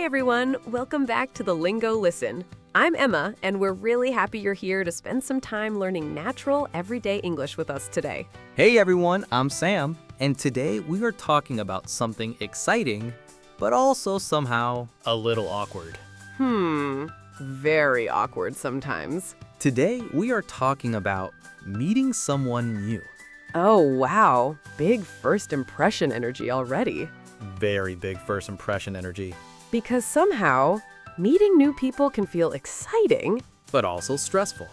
Hey everyone, welcome back to the Lingo Listen. I'm Emma, and we're really happy you're here to spend some time learning natural, everyday English with us today. Hey everyone, I'm Sam, and today we are talking about something exciting, but also somehow a little awkward. Very awkward sometimes. Today we are talking about meeting someone new. Oh wow, big first impression energy already. Very big first impression energy, Because somehow, meeting new people can feel exciting, but also stressful,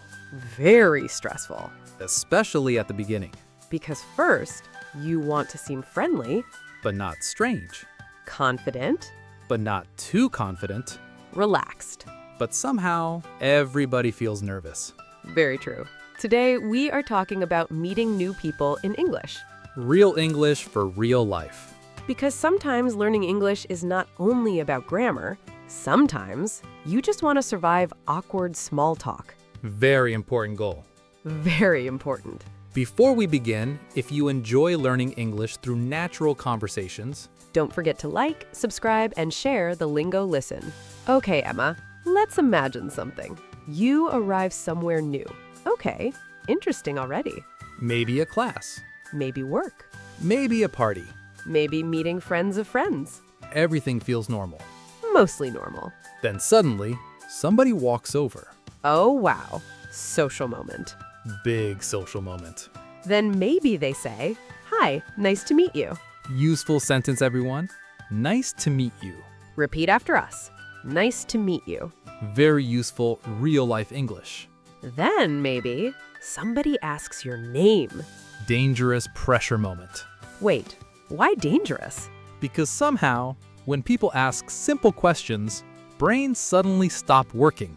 very stressful. especially at the beginning, Because first, you want to seem friendly, but not strange, confident, but not too confident, relaxed. but somehow everybody feels nervous. Very true. Today, we are talking about meeting new people in English. Real English for real life. Because sometimes learning English is not only about grammar, sometimes you just want to survive awkward small talk. Very important goal. Very important. Before we begin, if you enjoy learning English through natural conversations, Don't forget to like, subscribe, and share the Lingo Listen. Okay, Emma, let's imagine something. You arrive somewhere new. Okay, interesting already. maybe a class, Maybe work. maybe a party, Maybe meeting friends of friends. everything feels normal. Mostly normal. Then suddenly, somebody walks over. Oh, wow. Social moment. Big social moment. Then maybe they say, "Hi, nice to meet you." Useful sentence, everyone. Nice to meet you. Repeat after us. Nice to meet you. Very useful real-life English. Then maybe somebody asks your name. Dangerous pressure moment. Wait, why dangerous? Because somehow, when people ask simple questions, brains suddenly stop working.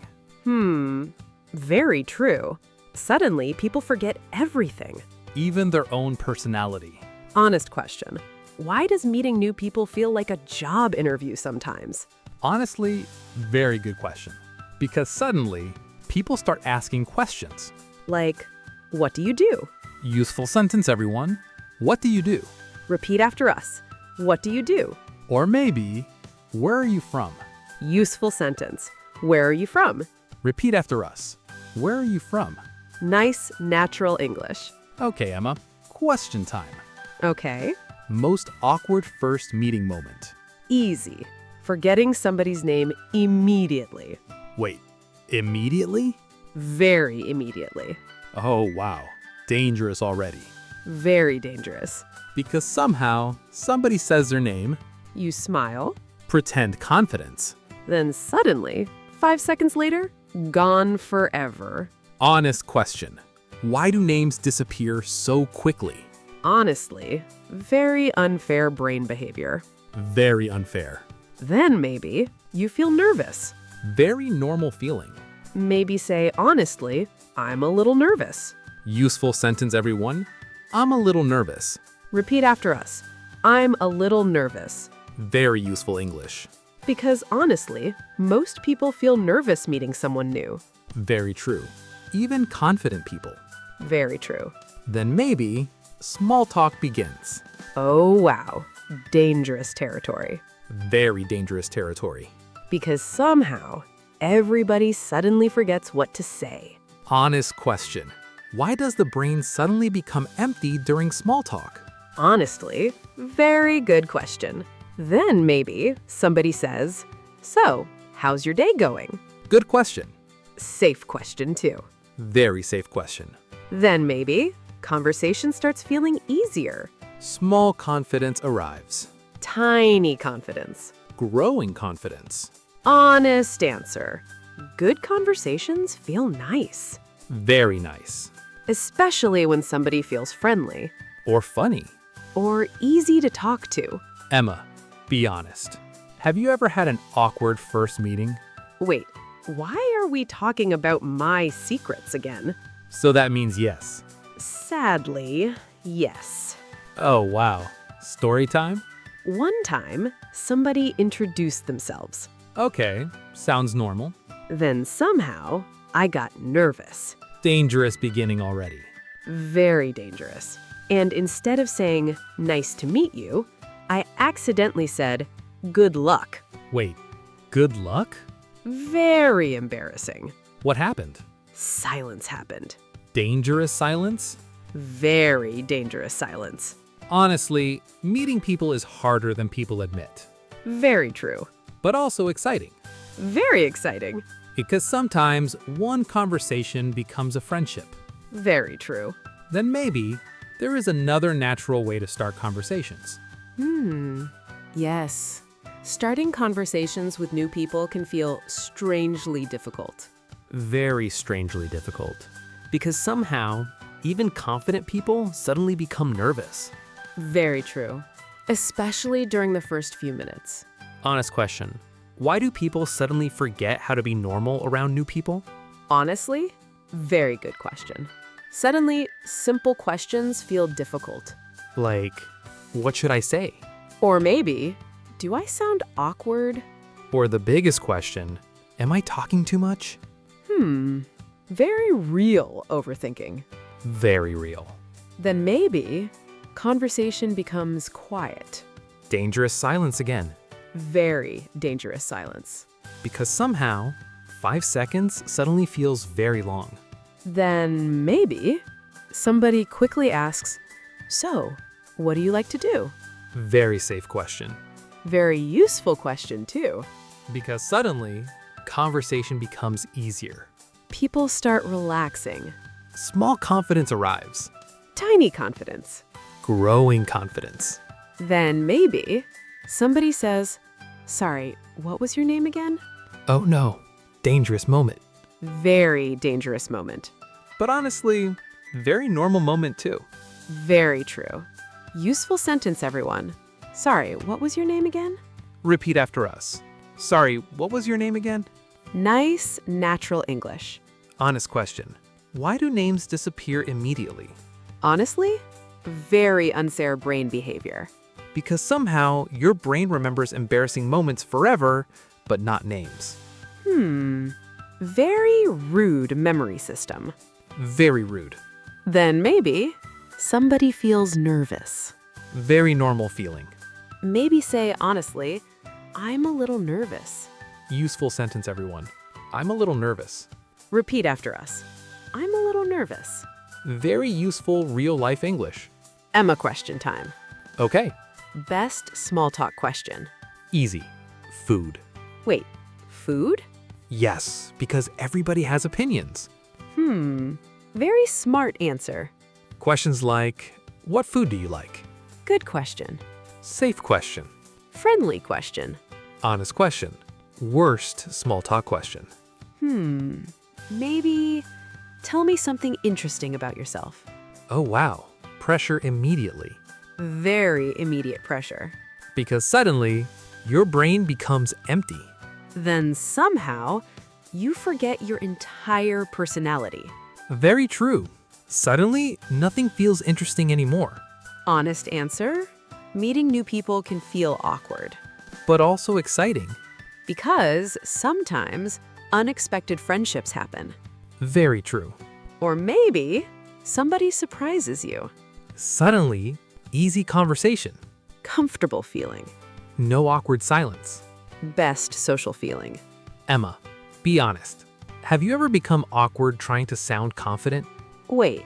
Very true. Suddenly, people forget everything. Even their own personality. Honest question. Why does meeting new people feel like a job interview sometimes? Honestly, very good question. Because suddenly, people start asking questions. Like, what do you do? Useful sentence, everyone. What do you do? Repeat after us. What do you do? Or maybe, where are you from? Useful sentence. Where are you from? Repeat after us. Where are you from? Nice, natural English. Okay, Emma. Question time. Okay. Most awkward first meeting moment. Easy. Forgetting somebody's name immediately. Wait, immediately? Very immediately. Oh, wow. Dangerous already. Very dangerous. Because somehow, somebody says their name, You smile, pretend confidence. then suddenly, 5 seconds later, gone forever. Honest question. Why do names disappear so quickly? Honestly, very unfair brain behavior. Very unfair. Then maybe you feel nervous. Very normal feeling. Maybe say honestly, I'm a little nervous. Useful sentence, everyone. I'm a little nervous. Repeat after us. I'm a little nervous. Very useful English. Because honestly, most people feel nervous meeting someone new. Very true. Even confident people. Very true. Then maybe small talk begins. Oh wow, dangerous territory. Very dangerous territory. Because somehow, everybody suddenly forgets what to say. Honest question. Why does the brain suddenly become empty during small talk? Honestly, very good question. Then maybe somebody says, "So, how's your day going?" Good question. Safe question too. Very safe question. Then maybe conversation starts feeling easier. Small confidence arrives. Tiny confidence. Growing confidence. Honest answer. Good conversations feel nice. Very nice. Especially when somebody feels friendly Or funny. or easy to talk to. Emma, be honest. Have you ever had an awkward first meeting? Wait, why are we talking about my secrets again? So that means yes. Sadly, yes. Oh, wow. Story time? One time, somebody introduced themselves. Okay, sounds normal. Then somehow, I got nervous. Dangerous beginning already. Very dangerous. And instead of saying, "Nice to meet you," I accidentally said, "Good luck." Wait, Good luck? Very embarrassing. What happened? Silence happened. Dangerous silence? Very dangerous silence. Honestly, meeting people is harder than people admit, Very true. but also exciting. Very exciting. Because sometimes one conversation becomes a friendship. Very true. Then maybe there is another natural way to start conversations. Yes. Starting conversations with new people can feel strangely difficult. Very strangely difficult. Because somehow, even confident people suddenly become nervous. Very true. Especially during the first few minutes. Honest question. Why do people suddenly forget how to be normal around new people? Honestly, very good question. Suddenly, simple questions feel difficult. Like, what should I say? Or maybe, do I sound awkward? Or the biggest question, am I talking too much? Very real overthinking. Very real. Then maybe, conversation becomes quiet. Dangerous silence again. Very dangerous silence. Because somehow, 5 seconds suddenly feels very long. Then maybe, somebody quickly asks, "So, what do you like to do?" Very safe question. Very useful question, too. Because suddenly, conversation becomes easier. People start relaxing. Small confidence arrives. Tiny confidence. Growing confidence. Then maybe, somebody says, "Sorry, what was your name again?" Oh no, dangerous moment. Very dangerous moment. But honestly, very normal moment too. Very true. Useful sentence, everyone. Sorry, what was your name again? Repeat after us. Sorry, what was your name again? Nice, natural English. Honest question. Why do names disappear immediately? Honestly, very unfair brain behavior. Because somehow your brain remembers embarrassing moments forever, but not names. Very rude memory system. Very rude. Then maybe, somebody feels nervous. Very normal feeling. Maybe say honestly, "I'm a little nervous." Useful sentence, everyone. I'm a little nervous. Repeat after us. "I'm a little nervous." Very useful real-life English. Emma question time. Okay, Best small talk question. easy. Food. Wait, food? Yes, because everybody has opinions. Very smart answer. Questions like, what food do you like? Good question. Safe question. Friendly question. Honest question. Worst small talk question. Maybe, tell me something interesting about yourself. Oh wow, pressure immediately. Very immediate pressure. Because suddenly, your brain becomes empty. Then somehow, you forget your entire personality. Very true. Suddenly, nothing feels interesting anymore. Honest answer, meeting new people can feel awkward. But also exciting. Because sometimes unexpected friendships happen. Very true. Or maybe somebody surprises you. Suddenly, easy conversation. Comfortable feeling. No awkward silence. Best social feeling. Emma, be honest. Have you ever become awkward trying to sound confident? Wait,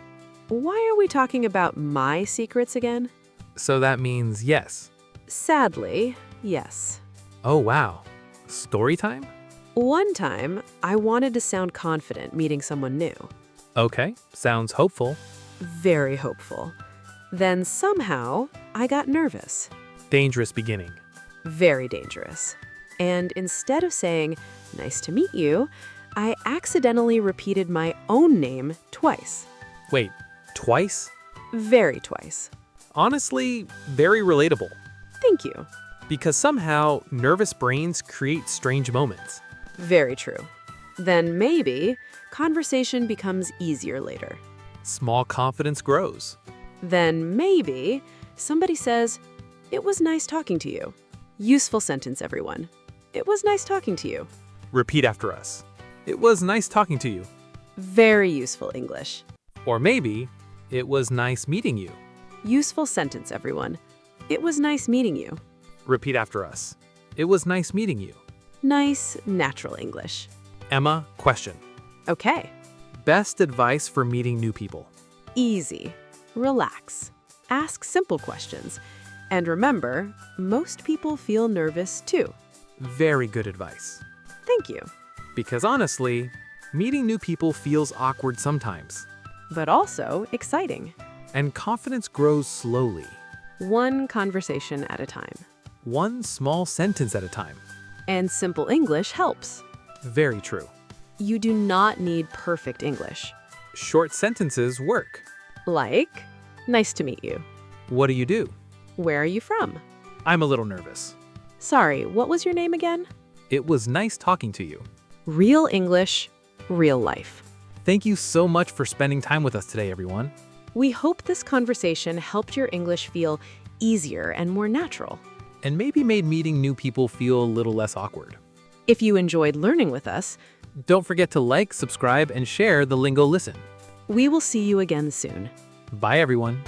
why are we talking about my secrets again? So that means yes. Sadly, yes. Oh wow. Story time? One time, I wanted to sound confident meeting someone new. Okay, sounds hopeful. Very hopeful. Then somehow, I got nervous. Dangerous beginning. Very dangerous. And instead of saying, "Nice to meet you," I accidentally repeated my own name twice. Wait, twice? Very twice. Honestly, very relatable. Thank you. Because somehow, nervous brains create strange moments. Very true. Then maybe conversation becomes easier later. Small confidence grows. Then maybe somebody says, "It was nice talking to you." Useful sentence, everyone. It was nice talking to you. Repeat after us. It was nice talking to you. Very useful English. Or maybe, it was nice meeting you. Useful sentence, everyone. It was nice meeting you. Repeat after us. It was nice meeting you. Nice, natural English. Emma, question. Okay. Best advice for meeting new people? Easy. Relax. Ask simple questions. And remember, most people feel nervous too. Very good advice. Thank you. Because honestly, meeting new people feels awkward sometimes. But also exciting. And confidence grows slowly, One conversation at a time. one small sentence at a time. And simple English helps. Very true. You do not need perfect English. Short sentences work. Like, nice to meet you. What do you do? Where are you from? I'm a little nervous. Sorry, what was your name again? It was nice talking to you. Real English, real life. Thank you so much for spending time with us today, everyone. We hope this conversation helped your English feel easier and more natural. And maybe made meeting new people feel a little less awkward. If you enjoyed learning with us, Don't forget to like, subscribe, and share the Lingo Listen. we will see you again soon. Bye, everyone.